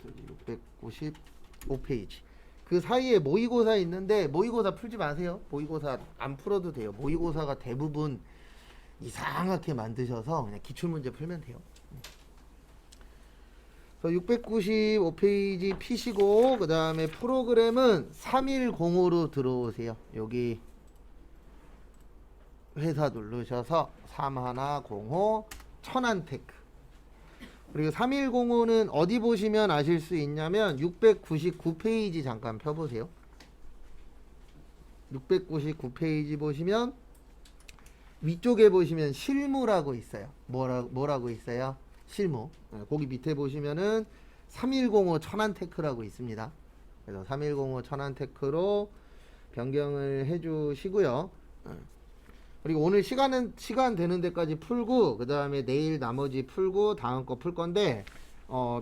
695페이지. 그 사이에 모의고사 있는데 모의고사 풀지 마세요. 모의고사 안 풀어도 돼요. 모의고사가 대부분 이상하게 만드셔서 그냥 기출문제 풀면 돼요. 695페이지 피시고 그 다음에 프로그램은 3105로 들어오세요. 여기 회사 누르셔서 3105 천안테크. 그리고 3105는 어디 보시면 아실 수 있냐면 699페이지 잠깐 펴보세요. 699페이지 보시면 위쪽에 보시면 실무라고 있어요. 뭐라고 있어요? 실무. 거기 밑에 보시면은 3105 천안테크라고 있습니다. 그래서 3105 천안테크로 변경을 해주시고요. 그리고 오늘 시간 되는 데까지 풀고 그 다음에 내일 나머지 풀고 다음 거 풀 건데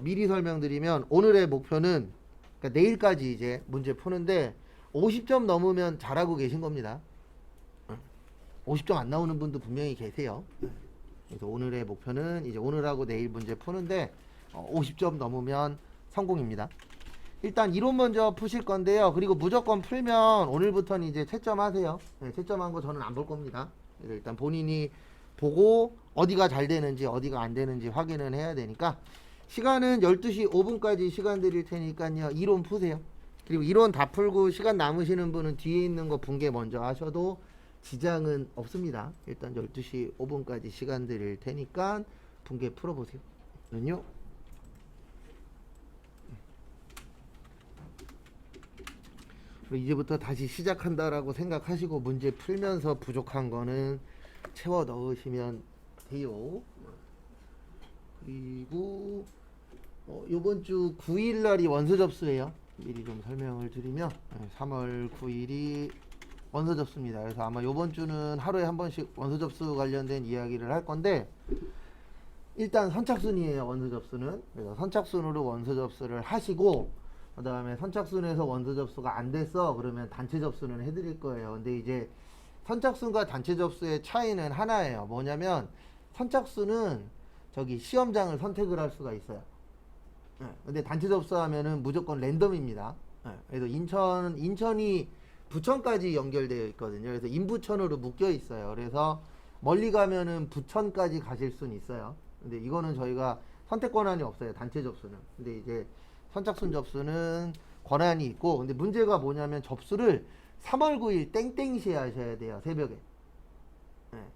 미리 설명드리면 오늘의 목표는 그러니까 내일까지 이제 문제 푸는데 50점 넘으면 잘하고 계신 겁니다. 50점 안 나오는 분도 분명히 계세요. 그래서 오늘의 목표는 이제 오늘하고 내일 문제 푸는데 50점 넘으면 성공입니다. 일단 이론 먼저 푸실 건데요. 그리고 무조건 풀면 오늘부터는 이제 채점하세요. 네, 채점한 거 저는 안 볼 겁니다. 그래서 일단 본인이 보고 어디가 잘 되는지 어디가 안 되는지 확인을 해야 되니까 시간은 12시 5분까지 시간 드릴 테니까요. 이론 푸세요. 그리고 이론 다 풀고 시간 남으시는 분은 뒤에 있는 거 분개 먼저 하셔도 지장은 없습니다. 일단 12시 5분까지 시간 드릴 테니까 분개 풀어보세요. 는요. 이제부터 다시 시작한다라고 생각하시고 문제 풀면서 부족한 거는 채워 넣으시면 돼요. 그리고 요번 주 9일 날이 원서 접수예요. 미리 좀 설명을 드리면 3월 9일이 원서 접수입니다. 그래서 아마 요번 주는 하루에 한 번씩 원서 접수 관련된 이야기를 할 건데 일단 선착순이에요. 원서 접수는. 그래서 선착순으로 원서 접수를 하시고 그 다음에 선착순에서 원서 접수가 안 됐어 그러면 단체 접수는 해드릴 거예요. 근데 이제 선착순과 단체 접수의 차이는 하나예요. 뭐냐면 선착순은 저기 시험장을 선택을 할 수가 있어요. 근데 단체 접수하면은 무조건 랜덤입니다. 그래서 인천이 부천까지 연결되어 있거든요. 그래서 인부천으로 묶여 있어요. 그래서 멀리 가면은 부천까지 가실 수는 있어요. 근데 이거는 저희가 선택 권한이 없어요. 단체 접수는. 근데 이제 선착순 접수는 권한이 있고, 근데 문제가 뭐냐면 접수를 3월 9일 땡땡시에 하셔야 돼요. 새벽에.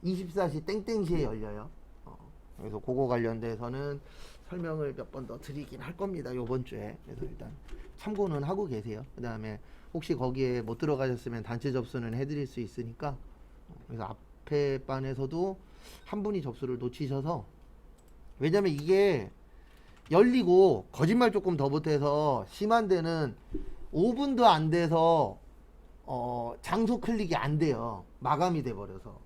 24시 땡땡시에 열려요. 그래서 그거 관련돼서는 설명을 몇 번 더 드리긴 할 겁니다. 요번 주에. 그래서 일단 참고는 하고 계세요. 그 다음에 혹시 거기에 못 들어가셨으면 단체 접수는 해드릴 수 있으니까. 그래서 앞에 반에서도 한 분이 접수를 놓치셔서, 왜냐면 이게 열리고 거짓말 조금 더 못해서 심한 데는 5분도 안 돼서 장소 클릭이 안 돼요. 마감이 돼 버려서.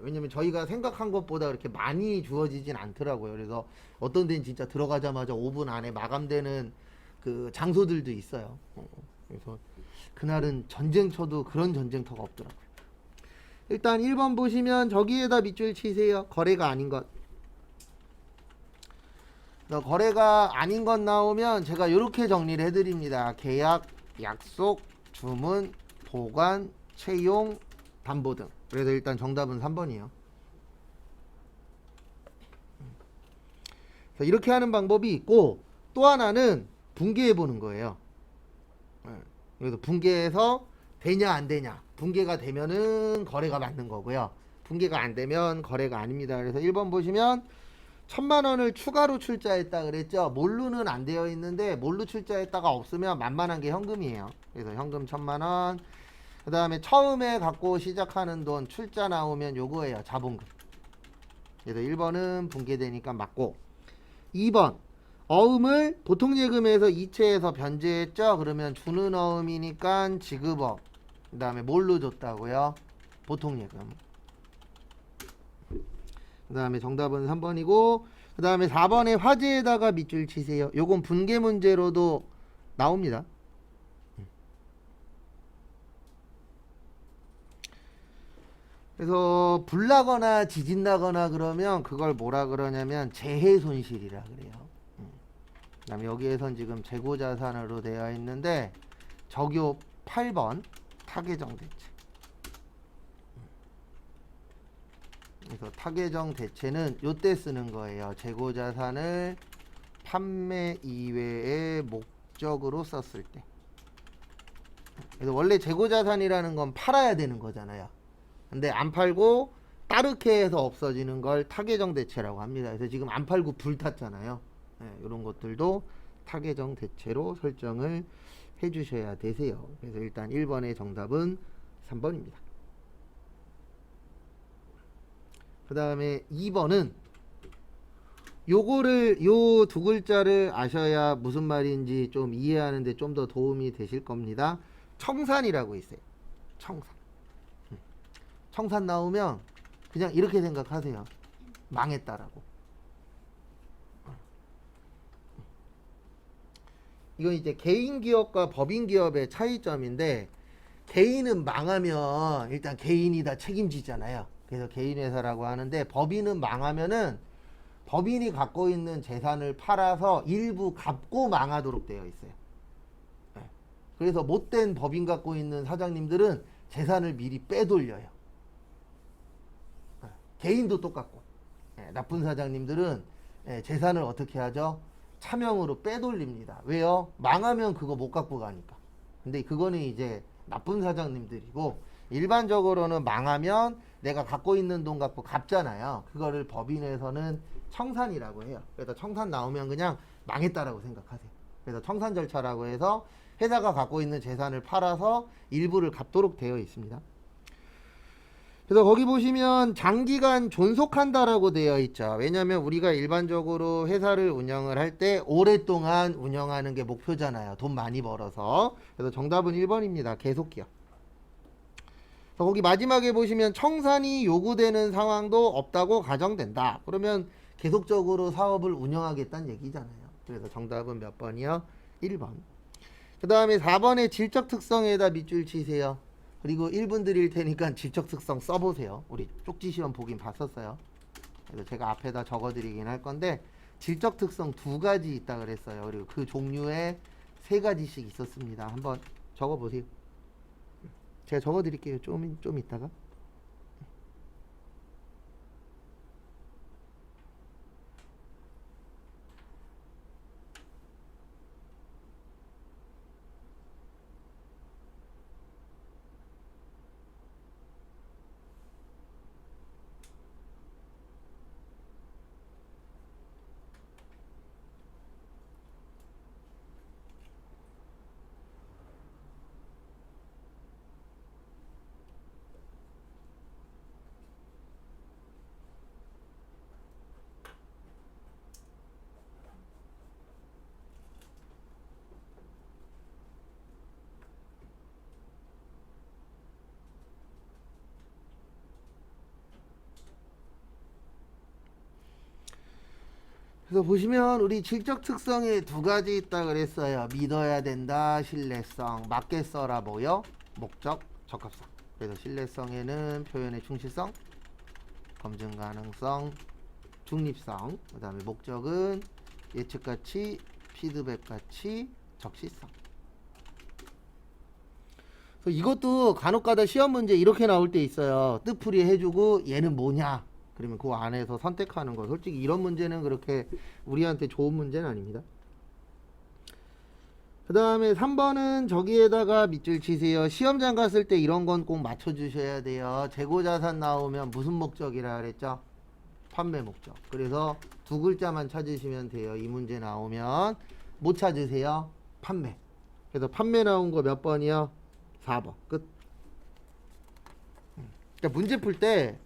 왜냐면 저희가 생각한 것보다 그렇게 많이 주어지진 않더라고요. 그래서 어떤 데는 진짜 들어가자마자 5분 안에 마감되는 그 장소들도 있어요. 그래서 그날은 전쟁터도 그런 전쟁터가 없더라고요. 일단 1번 보시면 저기에다 밑줄 치세요. 거래가 아닌 것. 거래가 아닌 것 나오면 제가 이렇게 정리를 해드립니다. 계약, 약속, 주문, 보관, 채용, 담보 등. 그래서 일단 정답은 3번이에요. 이렇게 하는 방법이 있고, 또 하나는 분개해 보는 거예요. 그래서 분개해서 되냐 안 되냐. 분개가 되면은 거래가 맞는 거고요. 분개가 안 되면 거래가 아닙니다. 그래서 1번 보시면 1000만 원을 추가로 출자했다 그랬죠. 몰루는 안 되어 있는데 몰루 출자했다가 없으면 만만한 게 현금이에요. 그래서 현금 1000만 원. 그 다음에 처음에 갖고 시작하는 돈 출자 나오면 요거예요. 자본금. 그래서 1번은 분개되니까 맞고, 2번 어음을 보통예금에서 이체해서 변제했죠. 그러면 주는 어음이니까 지급업. 그 다음에 뭘로 줬다고요? 보통예금. 그 다음에 정답은 3번이고, 그 다음에 4번에 화재에다가 밑줄 치세요. 요건 분개 문제로도 나옵니다. 그래서 불 나거나 지진 나거나 그러면 그걸 뭐라 그러냐면 재해 손실이라 그래요. 그다음에 여기에선 지금 재고자산으로 되어 있는데 적요 8번 타계정 대체. 그래서 타계정 대체는 요때 쓰는 거예요. 재고자산을 판매 이외의 목적으로 썼을 때. 그래서 원래 재고자산이라는 건 팔아야 되는 거잖아요. 근데 안 팔고 따르게 해서 없어지는 걸 타계정 대체라고 합니다. 그래서 지금 안 팔고 불탔잖아요. 네, 이런 것들도 타계정 대체로 설정을 해주셔야 되세요. 그래서 일단 1번의 정답은 3번입니다. 그 다음에 2번은 요거를 요 두 글자를 아셔야 무슨 말인지 좀 이해하는데 좀 더 도움이 되실 겁니다. 청산이라고 있어요. 청산. 청산 나오면 그냥 이렇게 생각하세요. 망했다라고. 이건 이제 개인 기업과 법인 기업의 차이점인데, 개인은 망하면 일단 개인이 다 책임지잖아요. 그래서 개인 회사라고 하는데, 법인은 망하면은 법인이 갖고 있는 재산을 팔아서 일부 갚고 망하도록 되어 있어요. 그래서 못된 법인 갖고 있는 사장님들은 재산을 미리 빼돌려요. 개인도 똑같고, 나쁜 사장님들은 재산을 어떻게 하죠? 차명으로 빼돌립니다. 왜요? 망하면 그거 못 갖고 가니까. 근데 그거는 이제 나쁜 사장님들이고, 일반적으로는 망하면 내가 갖고 있는 돈 갖고 갚잖아요. 그거를 법인에서는 청산이라고 해요. 그래서 청산 나오면 그냥 망했다라고 생각하세요. 그래서 청산 절차라고 해서 회사가 갖고 있는 재산을 팔아서 일부를 갚도록 되어 있습니다. 그래서 거기 보시면 장기간 존속한다라고 되어 있죠. 왜냐하면 우리가 일반적으로 회사를 운영을 할 때 오랫동안 운영하는 게 목표잖아요. 돈 많이 벌어서. 그래서 정답은 1번입니다. 계속기업. 거기 마지막에 보시면 청산이 요구되는 상황도 없다고 가정된다. 그러면 계속적으로 사업을 운영하겠다는 얘기잖아요. 그래서 정답은 몇 번이요? 1번. 그 다음에 4번의 질적 특성에다 밑줄 치세요. 그리고 1분 드릴 테니까 질적 특성 써보세요. 우리 쪽지 시험 보긴 봤었어요. 그래서 제가 앞에다 적어드리긴 할 건데, 질적 특성 2가지 있다 그랬어요. 그리고 그 종류에 3가지씩 있었습니다. 한번 적어보세요. 제가 적어드릴게요. 좀 이따가. 그래서 보시면 우리 질적 특성에 2가지 있다 그랬어요. 믿어야 된다, 신뢰성. 맞게 써라 뭐요? 목적, 적합성. 그래서 신뢰성에는 표현의 충실성, 검증 가능성, 중립성. 그 다음에 목적은 예측가치, 피드백가치, 적시성. 그래서 이것도 간혹가다 시험 문제 이렇게 나올 때 있어요. 뜻풀이 해주고 얘는 뭐냐? 그러면 그 안에서 선택하는 거. 솔직히 이런 문제는 그렇게 우리한테 좋은 문제는 아닙니다. 그 다음에 3번은 저기에다가 밑줄 치세요. 시험장 갔을 때 이런 건 꼭 맞춰주셔야 돼요. 재고자산 나오면 무슨 목적이라 그랬죠? 판매 목적. 그래서 2글자만 찾으시면 돼요. 이 문제 나오면 못 찾으세요? 판매. 그래서 판매 나온 거 몇 번이요? 4번. 끝. 그러니까 문제 풀 때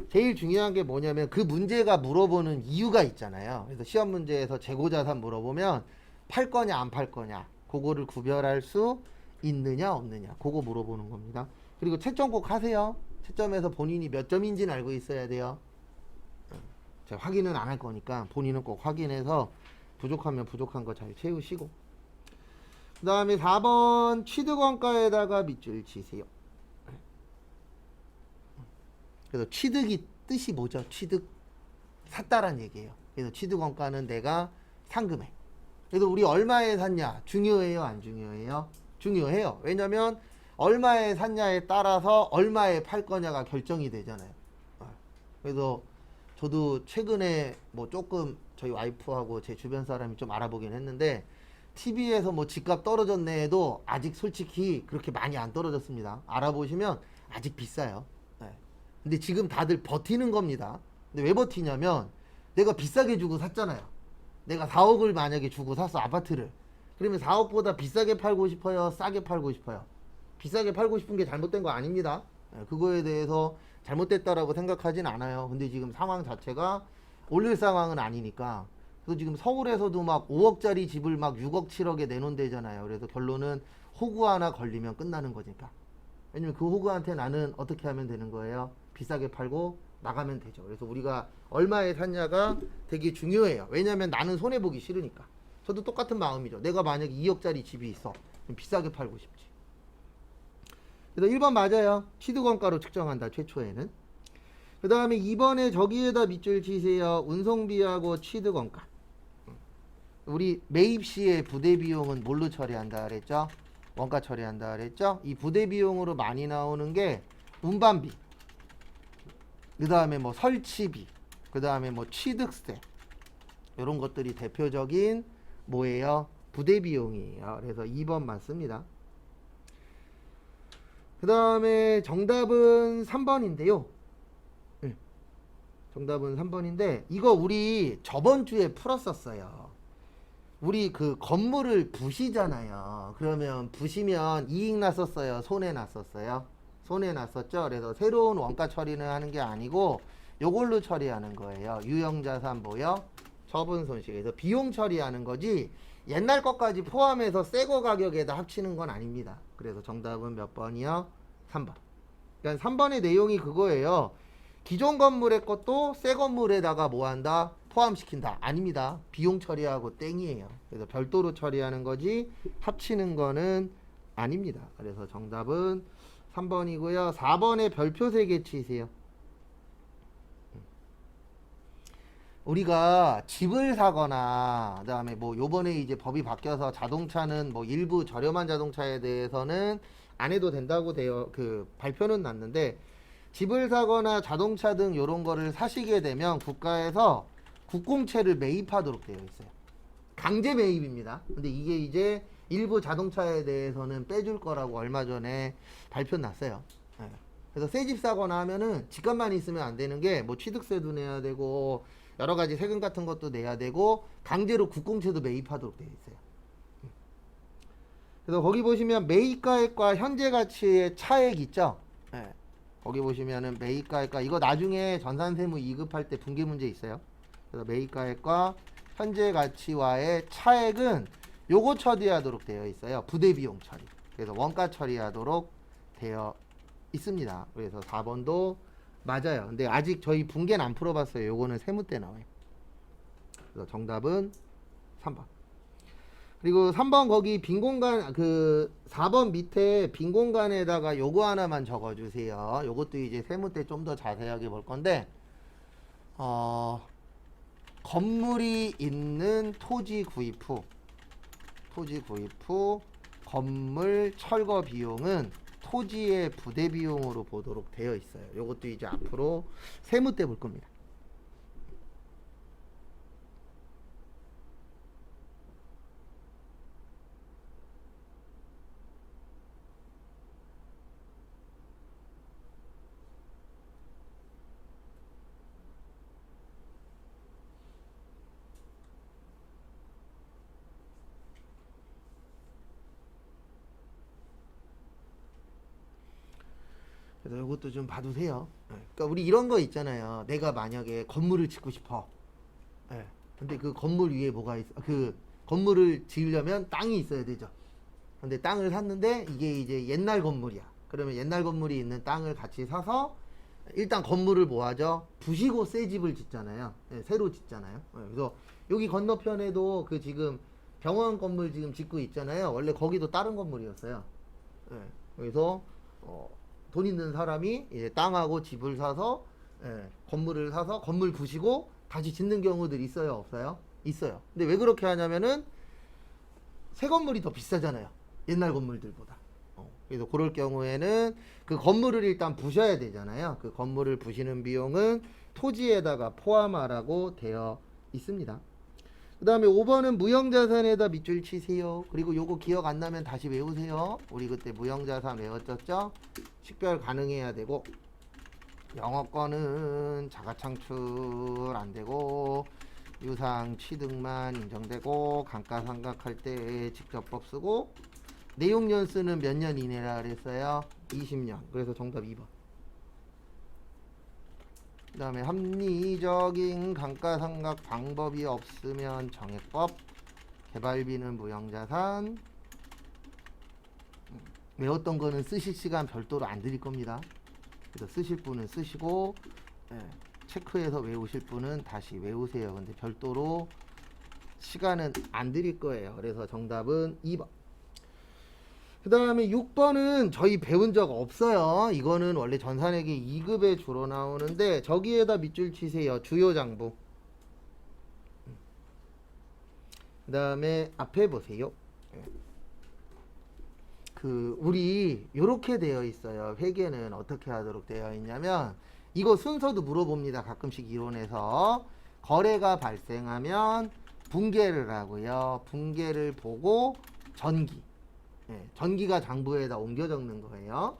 제일 중요한 게 뭐냐면 그 문제가 물어보는 이유가 있잖아요. 그래서 시험 문제에서 재고자산 물어보면 팔 거냐 안 팔 거냐 그거를 구별할 수 있느냐 없느냐 그거 물어보는 겁니다. 그리고 채점 꼭 하세요. 채점에서 본인이 몇 점인지는 알고 있어야 돼요. 제가 확인은 안 할 거니까 본인은 꼭 확인해서 부족하면 부족한 거 잘 채우시고, 그 다음에 4번 취득원가에다가 밑줄 치세요. 그래서 취득이 뜻이 뭐죠? 취득 샀다란 얘기예요. 그래서 취득원가는 내가 상금액. 그래서 우리 얼마에 샀냐 중요해요, 안 중요해요? 중요해요. 왜냐면 얼마에 샀냐에 따라서 얼마에 팔 거냐가 결정이 되잖아요. 그래서 저도 최근에 뭐 조금 저희 와이프하고 제 주변 사람이 좀 알아보긴 했는데 TV에서 뭐 집값 떨어졌네 해도 아직 솔직히 그렇게 많이 안 떨어졌습니다. 알아보시면 아직 비싸요. 네. 근데 지금 다들 버티는 겁니다. 근데 왜 버티냐면 내가 비싸게 주고 샀잖아요. 내가 4억을 만약에 주고 샀어, 아파트를. 그러면 4억보다 비싸게 팔고 싶어요, 싸게 팔고 싶어요? 비싸게 팔고 싶은 게 잘못된 거 아닙니다. 네, 그거에 대해서 잘못됐다라고 생각하진 않아요. 근데 지금 상황 자체가 올릴 상황은 아니니까. 그래서 지금 서울에서도 막 5억짜리 집을 막 6억, 7억에 내놓은대잖아요. 그래서 결론은 호구 하나 걸리면 끝나는 거니까. 왜냐면 그 호구한테 나는 어떻게 하면 되는 거예요? 비싸게 팔고 나가면 되죠. 그래서 우리가 얼마에 샀냐가 되게 중요해요. 왜냐면 나는 손해보기 싫으니까. 저도 똑같은 마음이죠. 내가 만약에 2억짜리 집이 있어. 그럼 비싸게 팔고 싶지. 그래서 1번 맞아요. 취득원가로 측정한다, 최초에는. 그 다음에 2번에 저기에다 밑줄 치세요. 운송비하고 취득원가. 우리 매입 시에 부대비용은 뭘로 처리한다 그랬죠? 원가 처리한다 그랬죠? 이 부대비용으로 많이 나오는 게 운반비, 그 다음에 뭐 설치비, 그 다음에 뭐 취득세, 이런 것들이 대표적인 뭐예요? 부대비용이에요. 그래서 2번 맞습니다. 그 다음에 정답은 3번인데요. 정답은 3번인데 이거 우리 저번 주에 풀었었어요. 우리 그 건물을 부시잖아요. 그러면 부시면 이익 났었어요, 손해 났었어요? 손해 났었죠. 그래서 새로운 원가 처리는 하는 게 아니고 요걸로 처리하는 거예요. 유형자산 뭐요? 처분 손실. 그래서 비용 처리하는 거지 옛날 것까지 포함해서 새거 가격에다 합치는 건 아닙니다. 그래서 정답은 몇 번이요? 3번. 그러니까 3번의 내용이 그거예요. 기존 건물의 것도 새 건물에다가 뭐 한다? 포함시킨다. 아닙니다. 비용 처리하고 땡이에요. 그래서 별도로 처리하는 거지 합치는 거는 아닙니다. 그래서 정답은 3번이고요. 4번에 별표 3개 치세요. 우리가 집을 사거나 그다음에 뭐 요번에 이제 법이 바뀌어서 자동차는 뭐 일부 저렴한 자동차에 대해서는 안 해도 된다고 돼요. 그 발표는 났는데 집을 사거나 자동차 등 요런 거를 사시게 되면 국가에서 국공채를 매입하도록 되어 있어요. 강제 매입입니다. 근데 이게 이제 일부 자동차에 대해서는 빼줄 거라고 얼마 전에 발표 났어요. 네. 그래서 새 집 사거나 하면은 집값만 있으면 안 되는 게 뭐 취득세도 내야 되고 여러 가지 세금 같은 것도 내야 되고 강제로 국공채도 매입하도록 되어 있어요. 그래서 거기 보시면 매입가액과 현재 가치의 차액 있죠? 네. 거기 보시면은 매입가액과 이거 나중에 전산세무 2급할 때 분계 문제 있어요. 그래서 매입가액과 현재 가치와의 차액은 요거 처리하도록 되어 있어요. 부대비용 처리. 그래서 원가 처리하도록 되어 있습니다. 그래서 4번도 맞아요. 근데 아직 저희 분계는 안 풀어봤어요. 요거는 세무 때 나와요. 그래서 정답은 3번. 그리고 3번 거기 빈 공간, 그 4번 밑에 빈 공간에다가 요거 하나만 적어주세요. 요것도 이제 세무 때 좀 더 자세하게 볼 건데 건물이 있는 토지 구입 후 건물 철거 비용은 토지의 부대 비용으로 보도록 되어 있어요. 요것도 이제 앞으로 세무 때 볼 겁니다. 그래서 이것도 좀 봐두세요. 그러니까 우리 이런 거 있잖아요. 내가 만약에 건물을 짓고 싶어. 근데 그 건물 위에 뭐가 있어? 그 건물을 지으려면 땅이 있어야 되죠. 근데 땅을 샀는데 이게 이제 옛날 건물이야. 그러면 옛날 건물이 있는 땅을 같이 사서 일단 건물을 뭐 하죠? 부시고 새 집을 짓잖아요. 새로 짓잖아요. 그래서 여기 건너편에도 그 지금 병원 건물 지금 짓고 있잖아요. 원래 거기도 다른 건물이었어요. 그래서 돈 있는 사람이 이제 땅하고 집을 사서 건물을 사서 건물 부시고 다시 짓는 경우들 있어요, 없어요? 있어요. 근데 왜 그렇게 하냐면은 새 건물이 더 비싸잖아요. 옛날 건물들보다. 그래서 그럴 경우에는 그 건물을 일단 부셔야 되잖아요. 그 건물을 부시는 비용은 토지에다가 포함하라고 되어 있습니다. 그 다음에 5번은 무형자산에다 밑줄 치세요. 그리고 요거 기억 안 나면 다시 외우세요. 우리 그때 무형자산 외웠었죠? 식별 가능해야 되고, 영업권은 자가창출 안 되고, 유상 취득만 인정되고, 감가상각할 때 직접법 쓰고, 내용연수는 몇 년 이내라 그랬어요? 20년. 그래서 정답 2번. 그 다음에 합리적인 감가상각 방법이 없으면 정액법, 개발비는 무형자산. 외웠던 거는 쓰실 시간 별도로 안 드릴 겁니다. 그래서 쓰실 분은 쓰시고, 체크해서 외우실 분은 다시 외우세요. 근데 별도로 시간은 안 드릴 거예요. 그래서 정답은 2번. 그 다음에 6번은 저희 배운 적 없어요. 이거는 원래 전산회계 2급에 주로 나오는데 저기에다 밑줄 치세요. 주요 장부. 그 다음에 앞에 보세요. 우리 요렇게 되어 있어요. 회계는 어떻게 하도록 되어 있냐면 이거 순서도 물어봅니다. 가끔씩 이론에서. 거래가 발생하면 분계를 하고요. 분계를 보고 전기. 전기가 장부에다 옮겨 적는 거예요.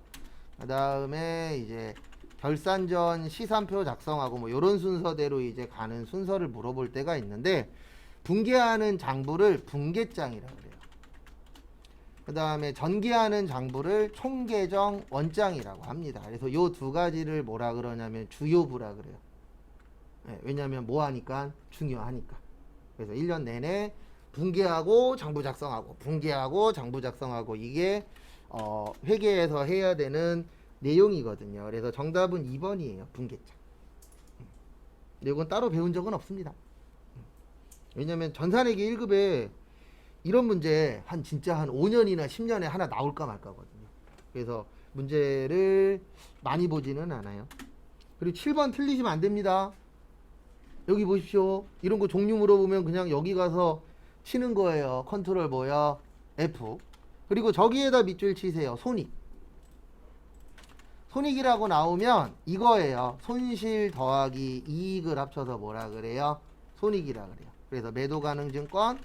그 다음에 이제 결산 전 시산표 작성하고 뭐 요런 순서대로 이제 가는 순서를 물어볼 때가 있는데 분계하는 장부를 분계장이라고 그래요. 그 다음에 전기하는 장부를 총계정 원장이라고 합니다. 그래서 요 두 가지를 뭐라 그러냐면 주요부라 그래요. 왜냐면 뭐 하니까? 중요하니까. 그래서 1년 내내 분계하고 장부 작성하고 분계하고 장부 작성하고 이게 회계에서 해야 되는 내용이거든요. 그래서 정답은 2번이에요. 분계장. 이건 따로 배운 적은 없습니다. 왜냐면 전산회계 1급에 이런 문제 진짜 한 5년이나 10년에 하나 나올까 말까거든요. 그래서 문제를 많이 보지는 않아요. 그리고 7번 틀리시면 안 됩니다. 여기 보십시오. 이런 거 종류 물어보면 그냥 여기 가서 치는 거예요. 컨트롤 뭐야? F. 그리고 저기에다 밑줄 치세요. 손익. 손익이라고 나오면 이거예요. 손실 더하기 이익을 합쳐서 뭐라 그래요? 손익이라 그래요. 그래서 매도 가능 증권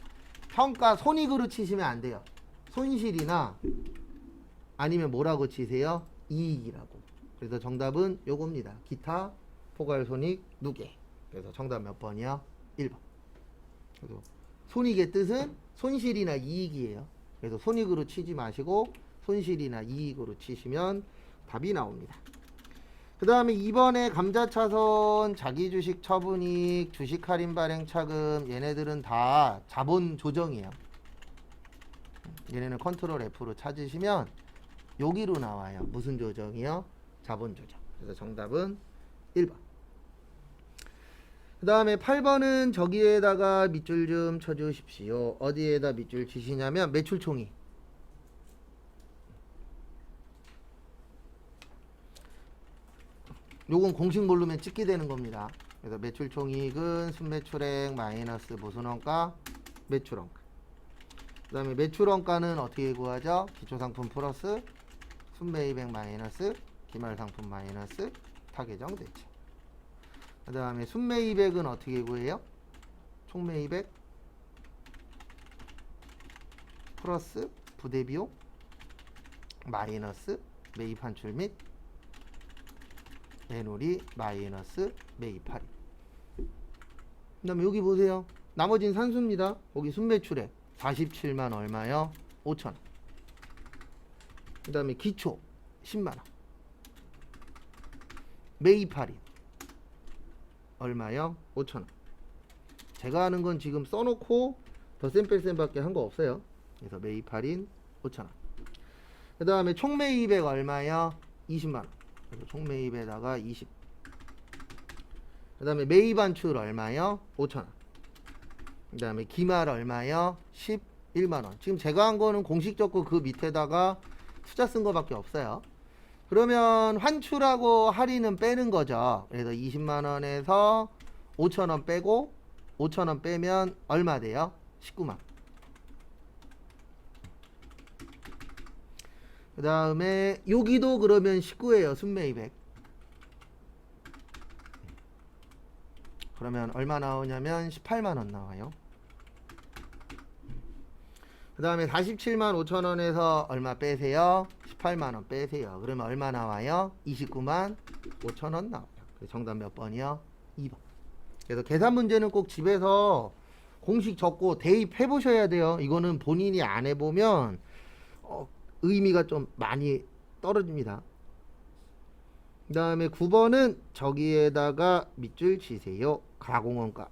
평가 손익으로 치시면 안 돼요. 손실이나 아니면 뭐라고 치세요? 이익이라고. 그래서 정답은 요겁니다. 기타 포괄 손익 누계. 그래서 정답 몇 번이요? 1번. 그래서 손익의 뜻은 손실이나 이익이에요. 그래서 손익으로 치지 마시고 손실이나 이익으로 치시면 답이 나옵니다. 그 다음에 2번에 감자차손, 자기주식 처분이익, 주식 할인 발행 차금 얘네들은 다 자본 조정이에요. 얘네는 컨트롤 F로 찾으시면 여기로 나와요. 무슨 조정이요? 자본 조정. 그래서 정답은 1번. 그 다음에 8번은 저기에다가 밑줄 좀 쳐주십시오. 어디에다 밑줄 치시냐면 매출총액. 요건 공식 모르면 찍게 되는 겁니다. 그래서 매출총이익은 순매출액 마이너스 무슨 원가? 매출원가. 그 다음에 매출원가는 어떻게 구하죠? 기초상품 플러스 순매입액 마이너스 기말상품 마이너스 타계정 대체. 그 다음에 순매입액은 어떻게 구해요? 총매입액 플러스 부대비용 마이너스 매입한출 및 매놀이 마이너스 매입할인. 그 다음에 여기 보세요. 나머지는 산수입니다. 거기 순매출액 47만 얼마요? 5천원. 그 다음에 기초 10만원. 매입할인 얼마요? 5천원. 제가 하는 건 지금 써놓고 덧셈 뺄셈 밖에 한 거 없어요. 그래서 매입할인 5천원. 그 다음에 총매입액 얼마요? 20만원. 그래서 총매입에다가 20. 그 다음에 매입한출 얼마요? 5천원. 그 다음에 기말 얼마요? 11만원. 지금 제가 한 거는 공식적고 그 밑에다가 숫자 쓴 거밖에 없어요. 그러면 환출하고 할인은 빼는 거죠. 그래서 20만원에서 5천원 빼고 5천원 빼면 얼마 돼요? 19만. 그 다음에 여기도 그러면 19예요. 순매 200. 그러면 얼마 나오냐면 18만원 나와요. 그 다음에 47만 5천원에서 얼마 빼세요? 18만원 빼세요. 그러면 얼마 나와요? 29만 5천원 나와요. 정답 몇 번이요? 2번. 그래서 계산 문제는 꼭 집에서 공식 적고 대입해 보셔야 돼요. 이거는 본인이 안 해보면 의미가 좀 많이 떨어집니다. 그 다음에 9번은 저기에다가 밑줄 치세요. 가공원가.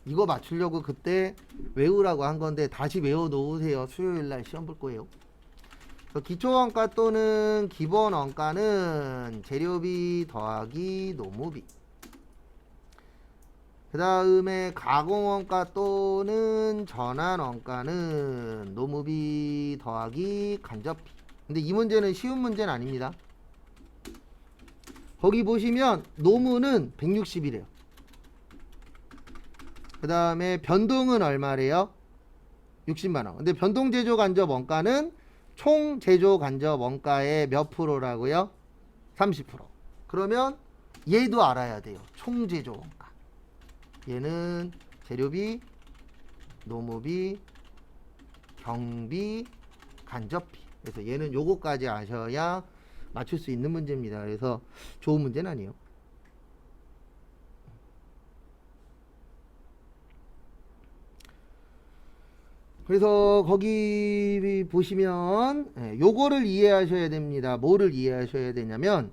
이거 맞추려고 그때 외우라고 한 건데 다시 외워 놓으세요. 수요일날 시험 볼 거예요. 기초원가 또는 기본원가는 재료비 더하기 노무비. 그 다음에 가공원가 또는 전환원가는 노무비 더하기 간접비. 근데 이 문제는 쉬운 문제는 아닙니다. 거기 보시면 노무는 160이래요. 그 다음에 변동은 얼마래요? 60만원. 근데 변동제조 간접 원가는 총 제조 간접 원가의 몇 프로라고요? 30%. 그러면 얘도 알아야 돼요. 총 제조 원가. 얘는 재료비, 노무비, 경비, 간접비. 그래서 얘는 요거까지 아셔야 맞출 수 있는 문제입니다. 그래서 좋은 문제는 아니에요. 그래서 거기 보시면 요거를 이해하셔야 됩니다. 뭐를 이해하셔야 되냐면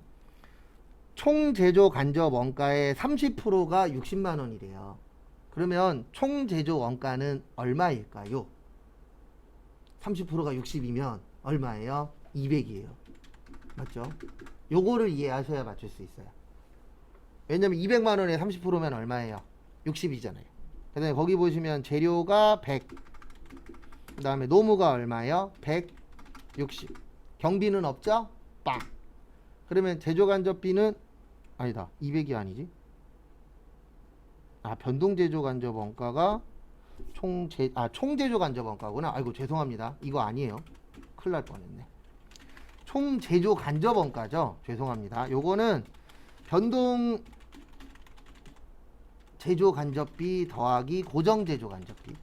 총 제조 간접 원가의 30%가 60만 원이래요. 그러면 총 제조 원가는 얼마일까요? 30%가 60이면 얼마예요? 200이에요. 맞죠? 요거를 이해하셔야 맞출 수 있어요. 왜냐면 200만 원에 30%면 얼마예요? 60이잖아요. 그 다음에 거기 보시면 재료가 100. 그 다음에 노무가 얼마요? 160. 경비는 없죠? 빵. 그러면 제조간접비는 아니다. 200이 아니지. 변동제조간접 원가가 총제조간접 원가구나. 아이고 죄송합니다. 이거 아니에요. 큰일 날 뻔했네. 총제조간접 원가죠. 죄송합니다. 요거는 변동 제조간접비 더하기 고정제조간접비.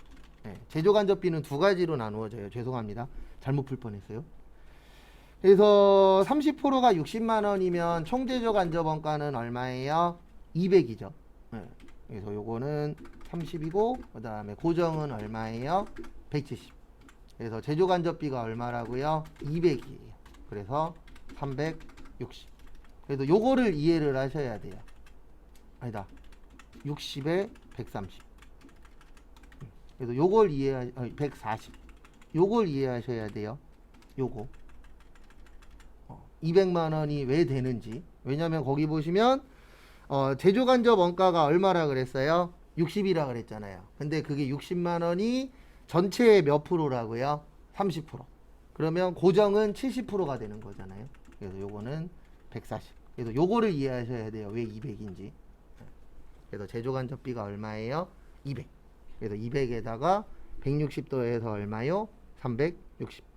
제조간접비는 두 가지로 나누어져요. 죄송합니다. 잘못 풀 뻔했어요. 그래서 30%가 60만 원이면 총제조간접 원가는 얼마예요? 200이죠. 그래서 요거는 30이고 그 다음에 고정은 얼마예요? 170. 그래서 제조간접비가 얼마라고요? 200이에요. 그래서 360. 그래서 요거를 이해를 하셔야 돼요. 아니다. 60에 130. 그래서 요걸 140. 요걸 이해하셔야 돼요. 요거. 200만 원이 왜 되는지. 왜냐면 거기 보시면 제조간접 원가가 얼마라 그랬어요? 60이라 그랬잖아요. 근데 그게 60만 원이 전체의 몇 프로라고요? 30%. 그러면 고정은 70%가 되는 거잖아요. 그래서 요거는 140. 그래서 요거를 이해하셔야 돼요. 왜 200인지. 그래서 제조간접비가 얼마예요? 200. 그래서 200에다가 160도에서 얼마요? 360.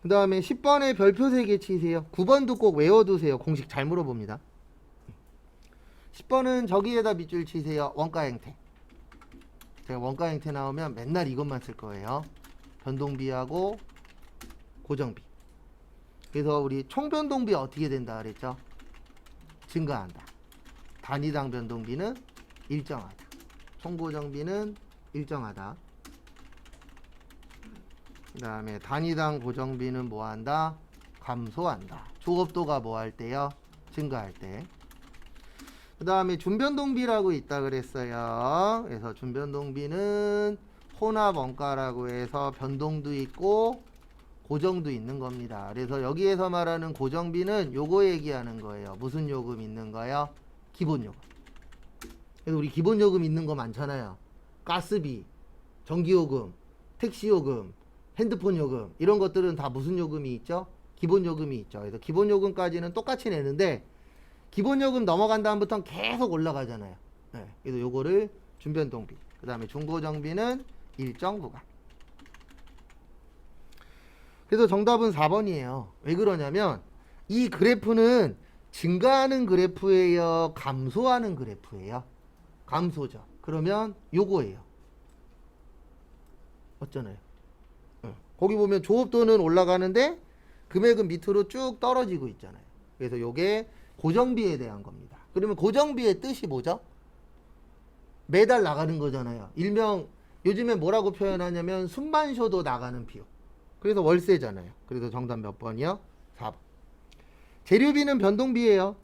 그 다음에 10번에 별표 3개 치세요. 9번도 꼭 외워두세요. 공식 잘 물어봅니다. 10번은 저기에다 밑줄 치세요. 원가 행태. 제가 원가 행태 나오면 맨날 이것만 쓸 거예요. 변동비하고 고정비. 그래서 우리 총변동비 어떻게 된다 그랬죠? 증가한다. 단위당 변동비는 일정하다. 총고정비는 일정하다. 그 다음에 단위당 고정비는 뭐한다? 감소한다. 조업도가 뭐 할 때요? 증가할 때. 그 다음에 준변동비라고 있다 그랬어요. 그래서 준변동비는 혼합원가라고 해서 변동도 있고 고정도 있는 겁니다. 그래서 여기에서 말하는 고정비는 요거 얘기하는 거예요. 무슨 요금 있는 거요? 기본요금. 그래서 우리 기본요금 있는 거 많잖아요. 가스비, 전기요금, 택시요금, 핸드폰요금 이런 것들은 다 무슨 요금이 있죠? 기본요금이 있죠. 그래서 기본요금까지는 똑같이 내는데 기본요금 넘어간 다음부터는 계속 올라가잖아요. 그래서 요거를 준변동비. 그 다음에 중고정비는 일정 구간. 그래서 정답은 4번이에요. 왜 그러냐면 이 그래프는 증가하는 그래프예요, 감소하는 그래프예요? 감소죠. 그러면 요거예요. 맞잖아요. 거기 보면 조업도는 올라가는데 금액은 밑으로 쭉 떨어지고 있잖아요. 그래서 요게 고정비에 대한 겁니다. 그러면 고정비의 뜻이 뭐죠? 매달 나가는 거잖아요. 일명 요즘에 뭐라고 표현하냐면 숨만 쉬어도 나가는 비용. 그래서 월세잖아요. 그래서 정답 몇 번이요? 4번. 재료비는 변동비예요.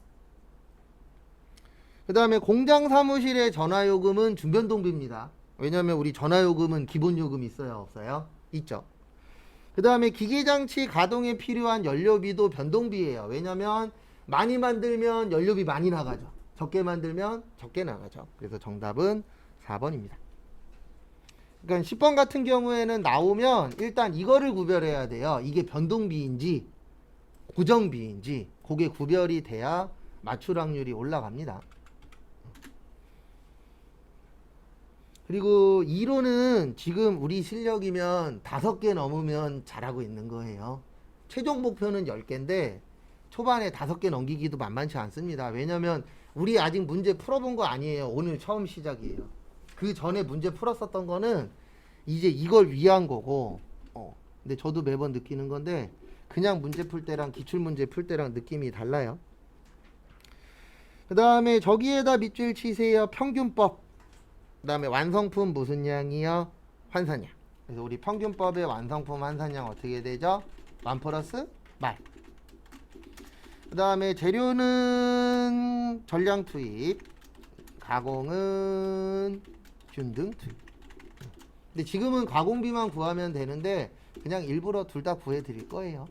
그 다음에 공장 사무실의 전화요금은 준변동비입니다. 왜냐하면 우리 전화요금은 기본요금이 있어요? 없어요? 있죠. 그 다음에 기계장치 가동에 필요한 연료비도 변동비예요. 왜냐하면 많이 만들면 연료비 많이 나가죠. 적게 만들면 적게 나가죠. 그래서 정답은 4번입니다. 그러니까 10번 같은 경우에는 나오면 일단 이거를 구별해야 돼요. 이게 변동비인지 고정비인지 그게 구별이 돼야 맞출 확률이 올라갑니다. 그리고 2로는 지금 우리 실력이면 5개 넘으면 잘하고 있는 거예요. 최종 목표는 10개인데 초반에 5개 넘기기도 만만치 않습니다. 왜냐면 우리 아직 문제 풀어본 거 아니에요. 오늘 처음 시작이에요. 그 전에 문제 풀었었던 거는 이제 이걸 위한 거고 근데 저도 매번 느끼는 건데 그냥 문제 풀 때랑 기출문제 풀 때랑 느낌이 달라요. 그 다음에 저기에다 밑줄 치세요. 평균법. 그 다음에 완성품 무슨 양이요? 환산량. 그래서 우리 평균법의 완성품 환산량 어떻게 되죠? 1 플러스 말. 그 다음에 재료는 전량 투입, 가공은 균등 투입. 근데 지금은 가공비만 구하면 되는데 그냥 일부러 둘 다 구해 드릴 거예요.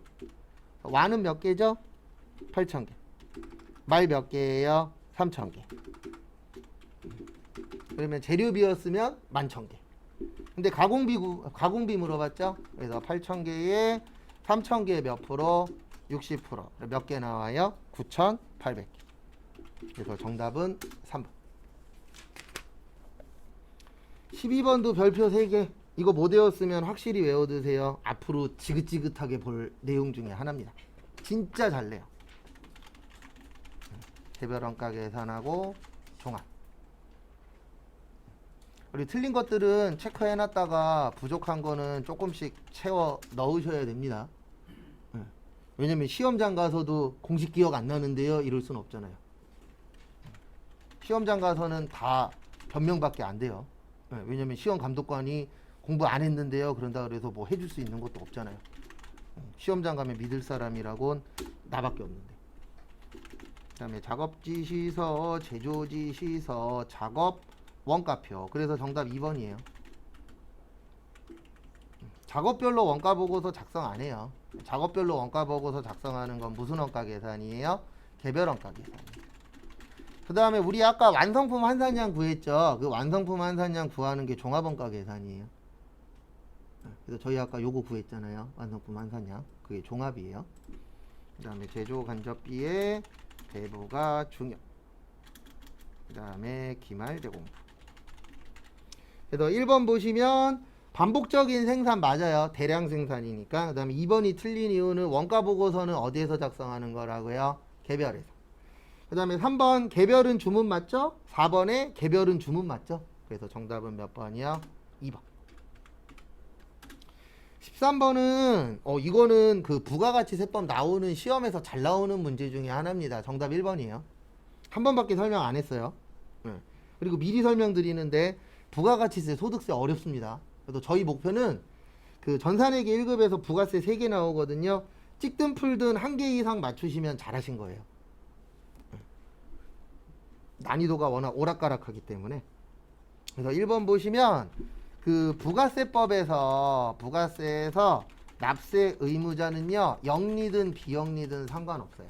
완은 몇 개죠? 8,000개. 말 몇 개예요? 3,000개. 그러면 재료비였으면 11,000개. 근데 가공비 물어봤죠? 그래서 8,000개에 3,000개 몇 프로? 60%. 몇 개 나와요? 9,800개. 그래서 정답은 3번. 12번도 별표 3개. 이거 못 외웠으면 확실히 외워두세요. 앞으로 지긋지긋하게 볼 내용 중에 하나입니다. 진짜 잘 내요. 개별 원가 계산하고 종합. 우리 틀린 것들은 체크해놨다가 부족한 거는 조금씩 채워 넣으셔야 됩니다. 왜냐면 시험장 가서도 공식 기억 안 나는데요 이럴 순 없잖아요. 시험장 가서는 다 변명밖에 안 돼요. 왜냐면 시험 감독관이 공부 안 했는데요 그런다 그래서 뭐 해줄 수 있는 것도 없잖아요. 시험장 가면 믿을 사람이라곤 나밖에 없는데. 그 다음에 작업지시서, 제조지시서, 작업 원가표. 그래서 정답 2번이에요. 작업별로 원가 보고서 작성 안 해요. 작업별로 원가 보고서 작성하는 건 무슨 원가 계산이에요? 개별 원가 계산이에요. 그 다음에 우리 아까 완성품 환산량 구했죠. 그 완성품 환산량 구하는 게 종합원가 계산이에요. 그래서 저희 아까 요거 구했잖아요. 완성품 환산량. 그게 종합이에요. 그 다음에 제조 간접비의 대부가 중요. 그 다음에 기말 대공부. 그래서 1번 보시면 반복적인 생산 맞아요. 대량 생산이니까. 그 다음에 2번이 틀린 이유는 원가 보고서는 어디에서 작성하는 거라고요? 개별에서. 그 다음에 3번 개별은 주문 맞죠? 4번에 개별은 주문 맞죠? 그래서 정답은 몇 번이요? 2번. 13번은 이거는 그 부가가치 세법 나오는 시험에서 잘 나오는 문제 중에 하나입니다. 정답 1번이에요. 한 번밖에 설명 안 했어요. 그리고 미리 설명드리는데 부가가치세, 소득세 어렵습니다. 그래서 저희 목표는 그 전산회계 1급에서 부가세 3개 나오거든요. 찍든 풀든 1개 이상 맞추시면 잘하신 거예요. 난이도가 워낙 오락가락하기 때문에. 그래서 1번 보시면 그 부가세법에서 부가세에서 납세 의무자는요 영리든 비영리든 상관없어요.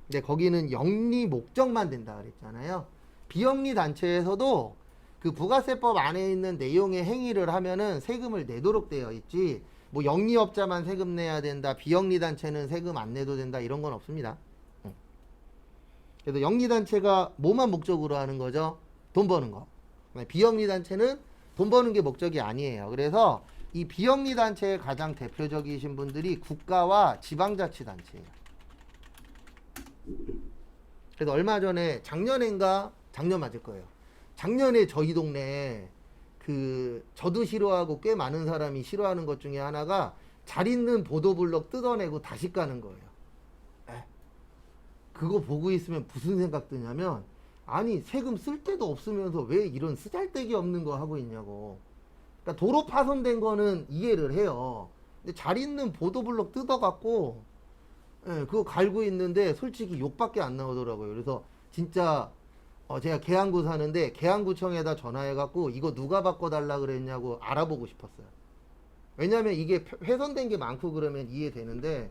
근데 거기는 영리 목적만 된다 그랬잖아요. 비영리 단체에서도 그 부가세법 안에 있는 내용의 행위를 하면은 세금을 내도록 되어 있지, 뭐 영리업자만 세금 내야 된다, 비영리 단체는 세금 안 내도 된다, 이런 건 없습니다. 그래서 영리 단체가 뭐만 목적으로 하는 거죠? 돈 버는 거. 비영리 단체는 돈 버는 게 목적이 아니에요. 그래서 이 비영리 단체의 가장 대표적이신 분들이 국가와 지방자치단체예요. 그래서 얼마 전에 작년인가 작년 맞을 거예요. 작년에 저희 동네에 그 저도 싫어하고 꽤 많은 사람이 싫어하는 것 중에 하나가 잘 있는 보도블록 뜯어내고 다시 까는 거예요. 에. 그거 보고 있으면 무슨 생각 드냐면 아니 세금 쓸 데도 없으면서 왜 이런 쓰잘데기 없는 거 하고 있냐고. 그러니까 도로 파손된 거는 이해를 해요. 근데 잘 있는 보도블록 뜯어갖고 그거 갈고 있는데 솔직히 욕밖에 안 나오더라고요. 그래서 진짜 제가 계양구 사는데 계양구청에다 전화해갖고 이거 누가 바꿔달라 그랬냐고 알아보고 싶었어요. 왜냐면 이게 훼손된 게 많고 그러면 이해되는데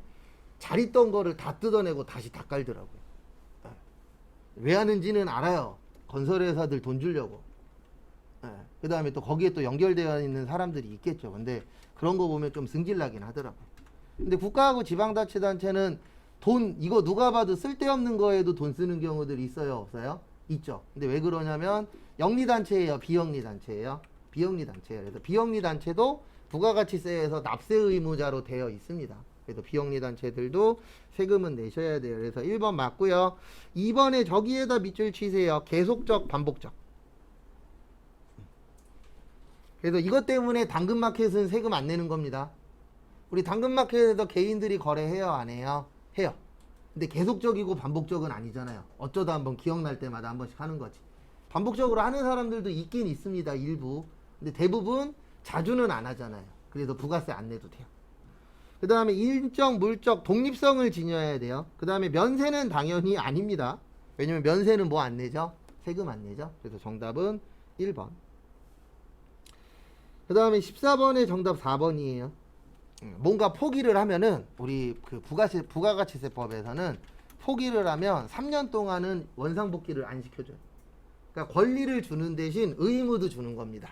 잘 있던 거를 다 뜯어내고 다시 다 깔더라고요. 왜 하는지는 알아요. 건설회사들 돈 주려고. 그 다음에 또 거기에 또 연결되어 있는 사람들이 있겠죠. 근데 그런 거 보면 좀 승질나긴 하더라고요. 근데 국가하고 지방자치단체는 돈 이거 누가 봐도 쓸데없는 거에도 돈 쓰는 경우들이 있어요, 없어요? 있죠. 근데 왜 그러냐면 영리단체예요, 비영리단체예요? 비영리단체예요. 그래서 비영리단체도 부가가치세에서 납세 의무자로 되어 있습니다. 그래서 비영리단체들도 세금은 내셔야 돼요. 그래서 1번 맞고요. 2번에 저기에다 밑줄 치세요. 계속적, 반복적. 그래서 이것 때문에 당근마켓은 세금 안 내는 겁니다. 우리 당근마켓에서 개인들이 거래해요, 안 해요? 해요. 근데 계속적이고 반복적은 아니잖아요. 어쩌다 한번 기억날 때마다 한 번씩 하는 거지. 반복적으로 하는 사람들도 있긴 있습니다, 일부. 근데 대부분 자주는 안 하잖아요. 그래서 부가세 안 내도 돼요. 그 다음에 인적, 물적, 독립성을 지녀야 돼요. 그 다음에 면세는 당연히 아닙니다. 왜냐면 면세는 뭐 안 내죠? 세금 안 내죠? 그래서 정답은 1번. 그 다음에 14번의 정답 4번이에요. 뭔가 포기를 하면은 우리 그 부가가치세법에서는 포기를 하면 3년 동안은 원상복귀를 안 시켜줘요. 그러니까 권리를 주는 대신 의무도 주는 겁니다.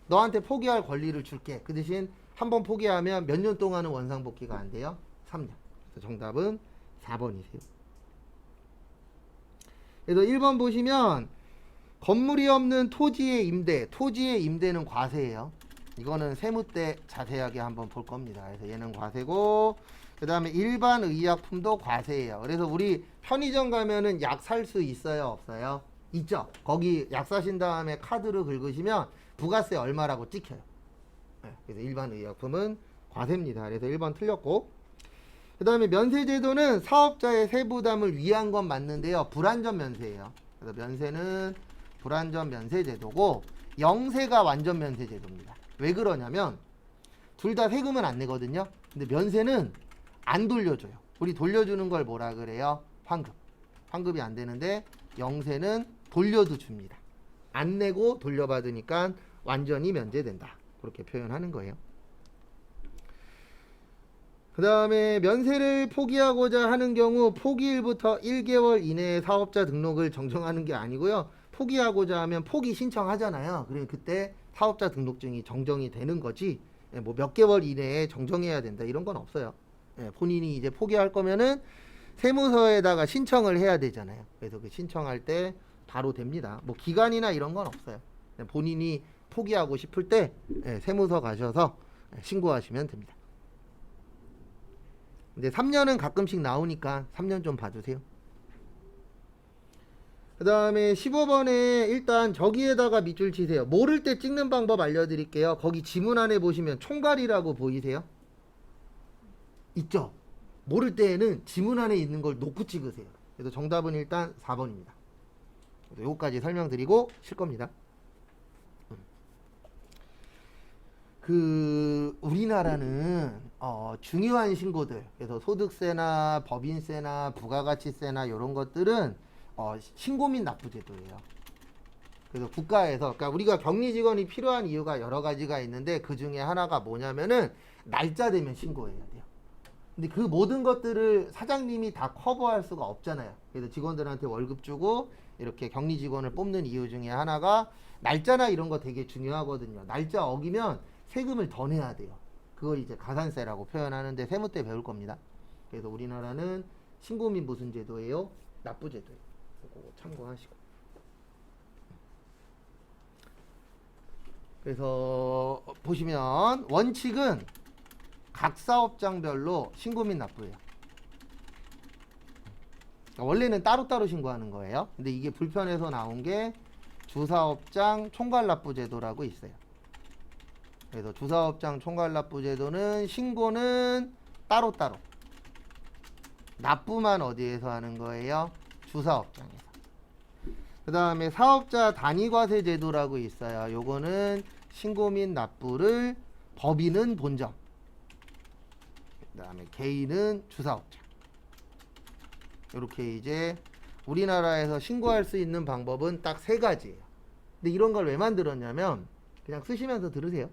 너한테 포기할 권리를 줄게. 그 대신 한번 포기하면 몇 년 동안은 원상복귀가 안 돼요? 3년. 그래서 정답은 4번이세요. 그래서 1번 보시면 건물이 없는 토지의 임대. 토지의 임대는 과세예요. 이거는 세무 때 자세하게 한번 볼 겁니다. 그래서 얘는 과세고, 그 다음에 일반 의약품도 과세예요. 그래서 우리 편의점 가면은 약 살 수 있어요, 없어요? 있죠. 거기 약 사신 다음에 카드로 긁으시면 부가세 얼마라고 찍혀요. 그래서 일반 의약품은 과세입니다. 그래서 1번 틀렸고, 그 다음에 면세제도는 사업자의 세부담을 위한 건 맞는데요. 불완전 면세예요. 그래서 면세는 불완전 면세제도고, 영세가 완전 면세제도입니다. 왜 그러냐면 둘 다 세금은 안 내거든요. 근데 면세는 안 돌려줘요. 우리 돌려주는 걸 뭐라 그래요? 환급. 환급이 안 되는데 영세는 돌려도 줍니다. 안 내고 돌려받으니까 완전히 면제된다. 그렇게 표현하는 거예요. 그 다음에 면세를 포기하고자 하는 경우 포기일부터 1개월 이내에 사업자 등록을 정정하는 게 아니고요. 포기하고자 하면 포기 신청하잖아요. 그래 그때 사업자 등록증이 정정이 되는 거지. 뭐 몇 개월 이내에 정정해야 된다 이런 건 없어요. 본인이 이제 포기할 거면은 세무서에다가 신청을 해야 되잖아요. 그래서 그 신청할 때 바로 됩니다. 뭐 기간이나 이런 건 없어요. 본인이 포기하고 싶을 때 세무서 가셔서 신고하시면 됩니다. 근데 3년은 가끔씩 나오니까 3년 좀 봐주세요. 그 다음에 15번에 일단 저기에다가 밑줄 치세요. 모를 때 찍는 방법 알려드릴게요. 거기 지문안에 보시면 총괄이라고 보이세요? 있죠? 모를 때에는 지문안에 있는 걸 놓고 찍으세요. 그래서 정답은 일단 4번입니다. 요거까지 설명드리고 쉴 겁니다. 우리나라는 중요한 신고들, 그래서 소득세나 법인세나 부가가치세나 이런 것들은 신고 및 납부 제도예요. 그래서 국가에서, 그러니까 우리가 격리 직원이 필요한 이유가 여러 가지가 있는데 그 중에 하나가 뭐냐면은 날짜 되면 신고해야 돼요. 근데 그 모든 것들을 사장님이 다 커버할 수가 없잖아요. 그래서 직원들한테 월급 주고 이렇게 격리 직원을 뽑는 이유 중에 하나가 날짜나 이런 거 되게 중요하거든요. 날짜 어기면 세금을 더 내야 돼요. 그걸 이제 가산세라고 표현하는데 세무 때 배울 겁니다. 그래서 우리나라는 신고 및 무슨 제도예요? 납부 제도예요. 그거 참고하시고. 그래서 보시면 원칙은 각 사업장별로 신고 및 납부예요. 원래는 따로따로 신고하는 거예요. 근데 이게 불편해서 나온 게 주사업장 총괄납부제도라고 있어요. 그래서 주사업장 총괄납부제도는 신고는 따로따로, 납부만 어디에서 하는 거예요? 주사업장에서. 그 다음에 사업자 단위과세 제도라고 있어요. 요거는 신고 및 납부를 법인은 본점, 그 다음에 개인은 주사업장. 이렇게 이제 우리나라에서 신고할 수 있는 방법은 딱 3가지예요. 근데 이런 걸 왜 만들었냐면 그냥 쓰시면서 들으세요.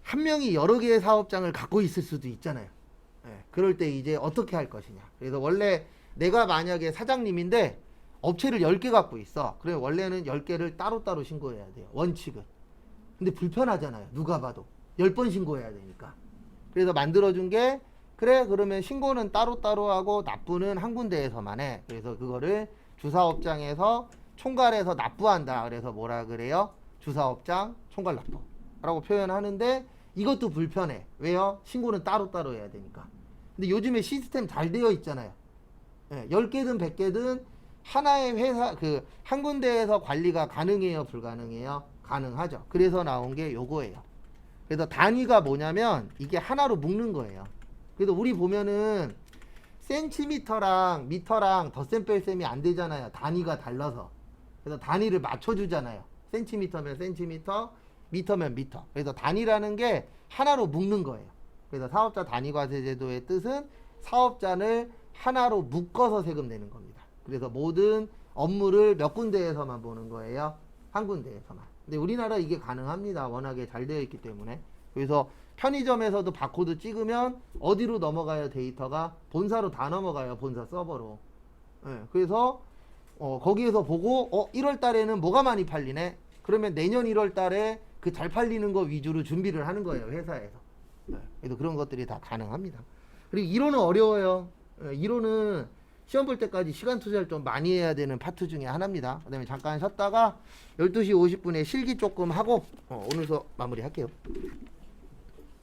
한 명이 여러 개의 사업장을 갖고 있을 수도 있잖아요. 그럴 때 이제 어떻게 할 것이냐. 그래서 원래 내가 만약에 사장님인데 업체를 10개 갖고 있어. 그래 원래는 10개를 따로따로 신고해야 돼요. 원칙은. 근데 불편하잖아요. 누가 봐도 10번 신고해야 되니까. 그래서 만들어준 게 그래 그러면 신고는 따로따로 하고 납부는 한 군데에서만 해. 그래서 그거를 주사업장에서 총괄해서 납부한다. 그래서 뭐라 그래요? 주사업장 총괄 납부라고 표현하는데 이것도 불편해. 왜요? 신고는 따로따로 해야 되니까. 근데 요즘에 시스템 잘 되어 있잖아요. 10개든 100개든 하나의 회사 한 군데에서 관리가 가능해요, 불가능해요? 가능하죠. 그래서 나온 게 요거예요. 그래서 단위가 뭐냐면 이게 하나로 묶는 거예요. 그래서 우리 보면은 센티미터랑 미터랑 덧셈 뺄셈이 안 되잖아요. 단위가 달라서. 그래서 단위를 맞춰주잖아요. 센티미터면 센티미터, 미터면 미터. 그래서 단위라는 게 하나로 묶는 거예요. 그래서 사업자 단위과세 제도의 뜻은 사업자를 하나로 묶어서 세금 내는 겁니다. 그래서 모든 업무를 몇 군데에서만 보는 거예요. 한 군데에서만. 근데 우리나라 이게 가능합니다. 워낙에 잘 되어 있기 때문에. 그래서 편의점에서도 바코드 찍으면 어디로 넘어가요? 데이터가 본사로 다 넘어가요. 본사 서버로. 그래서 거기에서 보고 1월 달에는 뭐가 많이 팔리네. 그러면 내년 1월 달에 그 잘 팔리는 거 위주로 준비를 하는 거예요. 회사에서. 그래서 그런 것들이 다 가능합니다. 그리고 이론은 어려워요. 이론은 시험 볼 때까지 시간 투자를 좀 많이 해야 되는 파트 중에 하나입니다. 그 다음에 잠깐 쉬었다가 12시 50분에 실기 조금 하고 오늘 수업 마무리 할게요.